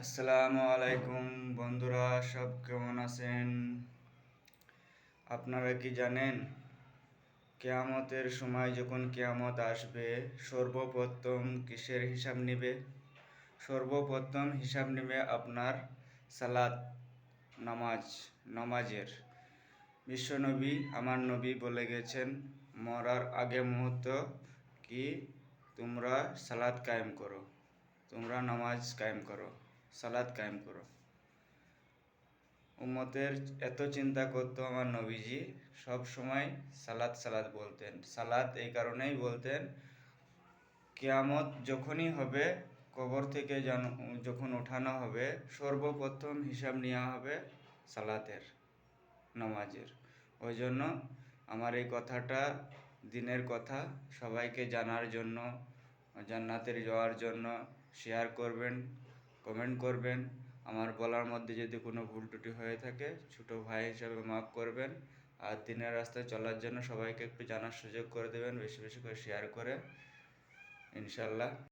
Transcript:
আসসালামু আলাইকুম বন্ধুরা, সব কেমন আছেন? আপনারা কি জানেন কিয়ামতের সময় যখন কিয়ামত আসবে সর্বপ্রথম কিসের হিসাব নিবে? সর্বপ্রথম হিসাব নিবে আপনার সালাত, নামাজের। বিশ্বনবী আমার নবী বলে গেছেন, মরার আগে মুহূর্ত কি তোমরা সালাত কায়েম করো, তোমরা নামাজ কায়েম করো, সালাত কায়েম করো। উম্মতের এত চিন্তা করতো আমার নবীজি, সব সময় সালাত সালাত বলতেন। সালাত এই কারণেই বলতেন, কিয়ামত যখনই হবে, কবর থেকে যখন ওঠানো হবে, সর্বপ্রথম হিসাব নেওয়া হবে সালাতের, নামাজের। ওই জন্য আমার এই কথাটা দিনের কথা, সবাইকে জানার জন্য, জান্নাতের যাওয়ার জন্য শেয়ার করবেন, কমেন্ট করবেন। আমার বলার মধ্যে যদি কোনো ভুল ত্রুটি হয়ে থাকে ছোটো ভাই হিসাবে মাফ করবেন। আর দিনের রাস্তায় চলার জন্য সবাইকে একটু জানার সুযোগ করে দেবেন, বেশি বেশি করে শেয়ার করে, ইনশাল্লাহ।